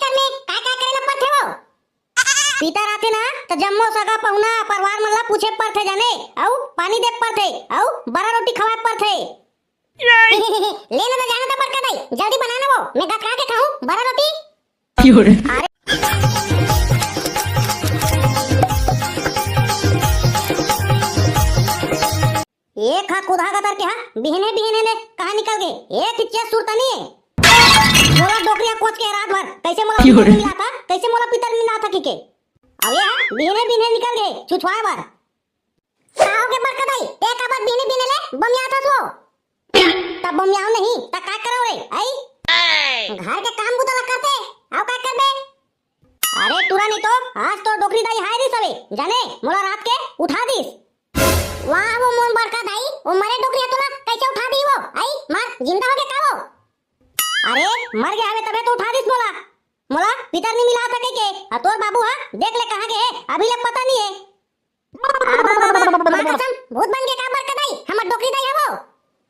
पीतर में काय काय करेला पड़थे हो? पीतर आथे ना तो जम्मो सगा पहुना परिवार मन ला पूछे पड़थे जाने आउ पानी दे पड़थे आउ बरा रोटी खवाए पड़थे। लेना तो जाना तो बड़का दाई जल्दी बनाना वो मैं गटका के खाऊं बरा रोटी। अरे एक हा कुधा गतर के हा बिहने बिहने ने कहां निकल गए एक इच्छा सुरता नहीं है मोला डोकरिया कोच के रात भर कैसे मोला पीतर मिला था कैसे मोला पीतर मिला था के अब ये बिहने बिहने निकल गए छुछवाए बार साओ के बरका दाई एक बार बिहने बिहने ले बमिया था तो तब बमियाओ नहीं त का करो रे आई घर के काम बुतला करते आओ का करबे। अरे टूरा नहीं तो आज तो डोकरी दाई हाय दी सबे जाने मोला रात के उठा दीस। वाह वो मोन बरका दाई वो मरे डोकरिया तोला कैसे उठा दी वो आई मार जिंदा हो के का वो? अरे मर गया हवे तबे तो उठा दिस मोला मोला पितर नहीं मिला था के आ तोर बाबू हा देख ले कहां गए अभी ले पता नहीं है। मां कसम भूत बन के का बरका दाई हमर डोकरी दाई है वो?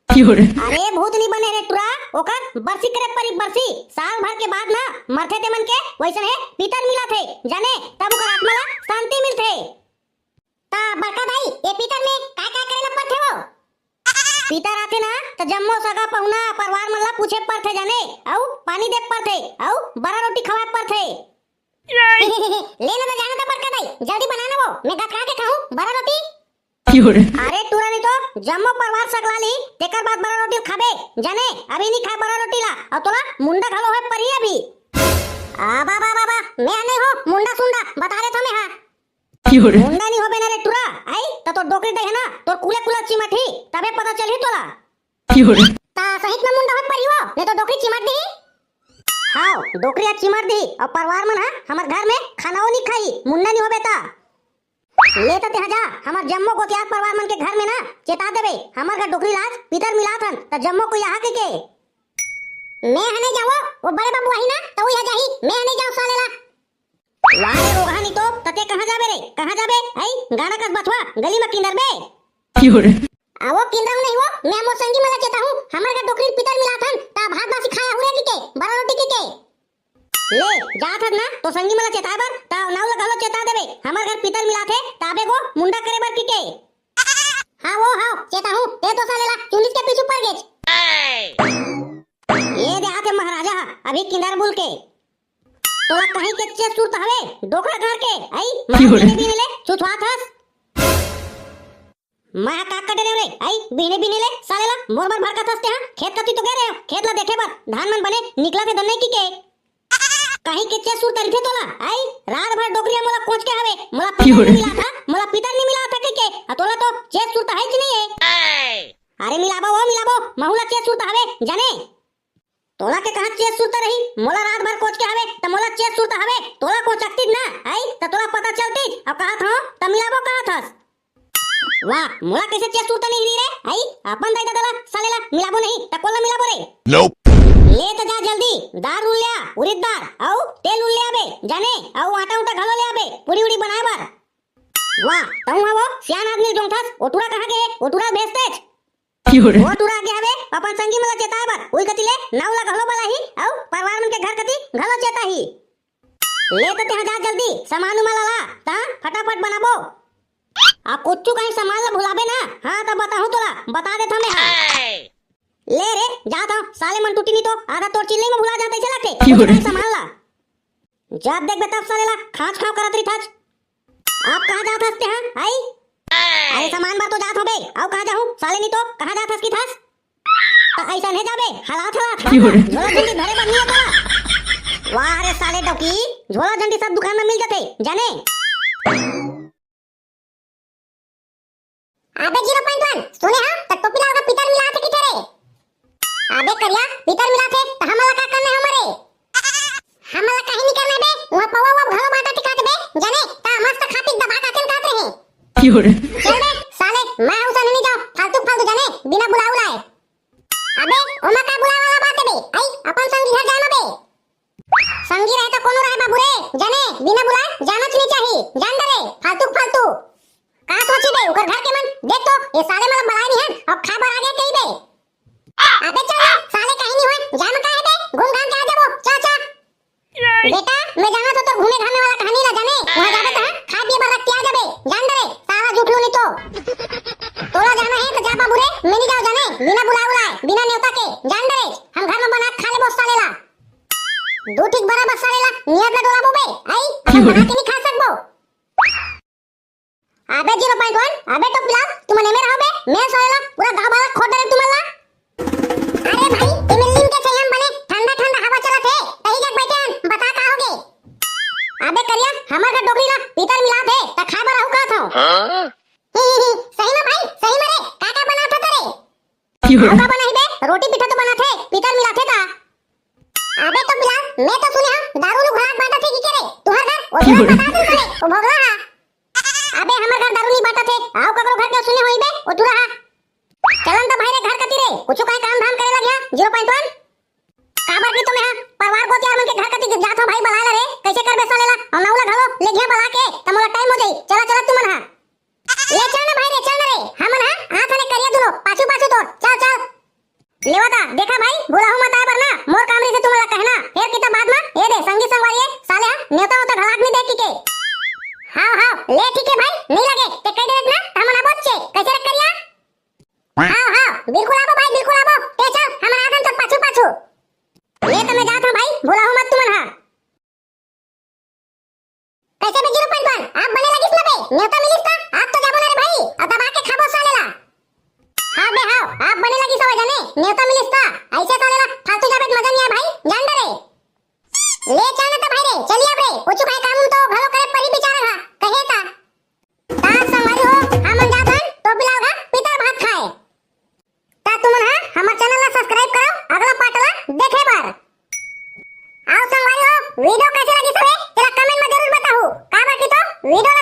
अरे भूत नहीं बने रे टुरा ओकर बरसी करे परी बरसी साल भर के बाद ना मरथे ते मन के वैसन है पितर मिला थे जाने तब ओकर आत्मा ला शांति मिलथे। ता बरका दाई ए पितर में काय काय करेला पड़थे वो? पितर आथे ना तो जम्मो सगा पहुना परिवार मन ला पूछे पड़थे जाने आउ पानी दे पड़थे आउ बरा रोटी खवाए पड़थे। लेना तो जाना तो बरका दाई जल्दी बनाना वो मैं गटका के खाऊं बरा रोटी। अरे टूरा नहीं तो जम्मो परिवार सकला ली तेकर बाद बरा रोटी खाबे जाने अभी नहीं खाए बरा रोटी ला और तोला मुंडा घालो है परी अभी। बाबा बाबा मैं नहीं हो मुंडा सुंडा बता दे तो मैं हां मुंडा नहीं होबे ना रे टुरा आई तो डोकरी दे है ना तो कुले कुला चिमटी तबे पता चलही तोला ता सहित में मुंडा हो परियो नहीं तो डोकरी चिमट दी। हां डोकरी चिमट दी और परिवार मन हमर घर में खानाओ नहीं खाई मुंडा नहीं होबे ता ले तो जा हमर जम्मो गोतियार परिवार मन के घर में ना चेता देबे हमर घर डोकरी लाज पितर मिलाथन त जम्मो को यहाँ के मैं हने जाओ वो बड़े बाबू आई ना तो यहाँ जाही मैं हने जाओ सालेला वारे रोगानी तो तते कहां जाबे रे कहां जाबे आई गाना कस बथवा गली में किंदर बे आवो किंदर नहीं वो मैं मो संगी मला चेता हूं हमर का डोकरी पितर मिलाथन ता भात बासी खाया हुए के बड़ा रोटी के ले जात हत ना तो संगी मला चेता बर ता नाउ ला घलो चेता देबे हमर घर पितर मिलाथे ताबे को मुंडा करे बर के हां वो हां चेता हूं ते तो सालेला चुनिस के पीछे पड़ गेच ये देहात महाराजा अभी किंदर बोल के तोला कहीं के चेत सुरत हवे डोकरा घर के आई बिने बिने ले छुछवात हस मैं का कटे रे आई बिने बिने ले सालेला मोर बर भरकत हसते हां खेत कती तो गए रे खेत ला देखे बर धान मन बने निकला थे दन्ने की के कहीं के चेत सुरत रिथे तोला आई रात भर डोकरिया मोला कोच के हवे मोला पितर नहीं मिला था मोला पितर नहीं मिला था के तोला तो चेत सुरत है कि नहीं है? अरे मिलाबो महुला चेत सुरत हवे जाने तोला के कहां चेत सुरता रही मोला रात भर कोच के हवे त मोला चेत सुरता हवे तोला को चकती ना आई त तोला पता चलती अब कहा था त मिलाबो कहा थस। वाह मोला कैसे चेत सुरता नहीं रे आई अपन दाई दादा सालेला मिलाबो नहीं त कोला मिलाबो रे नोप ले त जा जल्दी दार उल लिया उड़ीद दार औ तेल उल लिया बे जाने औ आटा उटा घालो लिया बे पूरी उड़ी बनाए बार। वाह तऊ वो सियान आदमी जोंथस ओटुरा कहां के ओटुरा भेजते वो टूरा के हवे अपन संगी मला चेताए बर ओई कति ले नाउला घलो बलाही औ परिवार मन के घर कति घलो चेताही ले त ते जा जल्दी सामान मला ला ता फटाफट बनाबो आ कुछ कहीं सामान ला भुलाबे ना हां त बताहूं तोला बता दे थमे हां ले रे जा तो साले मन टूटी नहीं तो आधा तोड़ चिल्ले में भुला जाते चला के सामान ला जा देख बेटा साले ला खाच खाओ करत रही थाच आप कहां जात हसते हां आई अरे सामान बार तो जात होबे आओ कहां जाऊं साले नहीं तो कहां जात हस की थास त ऐसा नहीं जाबे हालात झोला झंडी धरे बनिए तोला वाह रे साले डकी झोला झंडी सब दुकान में मिल जाते जाने अबे 0.1 सुने हां त टोपी लाओ का पितर मिला थे किथे रे अबे करिया पितर मिला थे त हमला का करना है हमरे हमला काहे नहीं करना बे वहां पवा घरो बाटा टिका दे बे जाने ता मस्त खाती दबा का तेल खाते रहे चल बे साले मैं उसे नहीं जाओ फालतू जाने बिना बुलाऊ लाए अबे ओमा का बुलावा वाला बात है बे आई अपन संगी घर जाना बे संगी रहे तो कोनो रहे बाबू रे जाने बिना बुलाए जाना नहीं चाहिए जान दे रे फालतू का सोची बे ओकर घर के मन देख तो ये साले मतलब बलाई नहीं है अब खा बर आ गया कहीं बे अबे चल साले कहीं नहीं होए जान का है बे घूम घाम के आ जाबो चल बेटा अपने घर में वाला कहानी ना जाने वहां जाबे त खा पिए बर रख के आ जाबे जान दे सारा झूठलू नहीं तो तोला जाना है तो जा बाबू रे मैं नहीं जाओ जाने बिना बुलाए बिना न्योता के जान दे हम घर में बना के खा ले बस सालेला दो ठीक बराबर सालेला नियत ना डोला बोबे आई हम बना के नहीं खा सकबो अबे 0.1 अबे तो पिला तुम ने मेरा होबे मैं सालेला पूरा गांव वाला खोद दे तुम्हारा अरे भाई इमे लीम के चाहिए हम बने ठंडा ठंडा हवा चलत है तही जग बैठे बता का होगे अबे करिया हमार का डोगरी ला पीतल मिला थे त खा बर आऊ का था सही ना भाई सही में रे काका बना था तेरे हवा बनाई बे रोटी पीठा तो बना थे पीतल मिला थे ता अबे तो पिला मैं तो सुने हम दारू नु घरात बांटा थे की करे तुहर घर ओ बता दे करे ओ भगला अबे हमार घर दारू नहीं बांटा थे आओ ककरो घर के सुने होई बे ओ तुरा चलन तो भाई रे घर कती रे कुछ काई काम धाम करे लगिया 0.1 काबर की तुम्हें परिवार को त्यार मन के घर कती जात हो भाई बला रे कैसे कर बेसा लेला हम नाउला घलो ले गया बला के तमोला टाइम हो जाई चला चला तुमन हा ले चल ना भाई रे चल रे हमन हा हाथ ने करिया दुनो पाछू पाछू तो चल चल लेवाता देखा भाई भूला हूं मत आए वरना मोर कामरी से तुम्हारा कहना फिर किता बाद में ये दे संगी संगवारी साले नेता होता घलाक नहीं देखी के हां ले ठीक है भाई नहीं लगे ते कह दे ना हमन बच्चे कैसे रख करिया हां बिल्कुल आबो भाई बिल्कुल आबो ते चल हमन आदम तो पाछू पाछू ले तो मैं जात हूं भाई भूला हूं मत तुमन हा कैसे बे 0.1 आप बने लगिस ना बे नेता मिलिस ता आप तो जाबो ना रे भाई अब दबा के खाबो सालेला हां बे हां आप बने लगी सब जाने नेता मिलिस ता ऐसे सालेला फालतू जाबे मजा नहीं है भाई जान दे रे ले चल ना तो भाई रे चलिए अब रे कुछ भाई काम तो घलो करे परी बेचारा हा कहे ता संवारी हो हमन जाथन तो बिलाओगा पितर भात खाए ता तुमन हा हमर चैनल ला सब्सक्राइब करो अगला पार्ट ला देखे बार आओ संवारी हो वीडियो कैसे लगी सबे तेरा कमेंट में जरूर बताओ काबर की तो वीडियो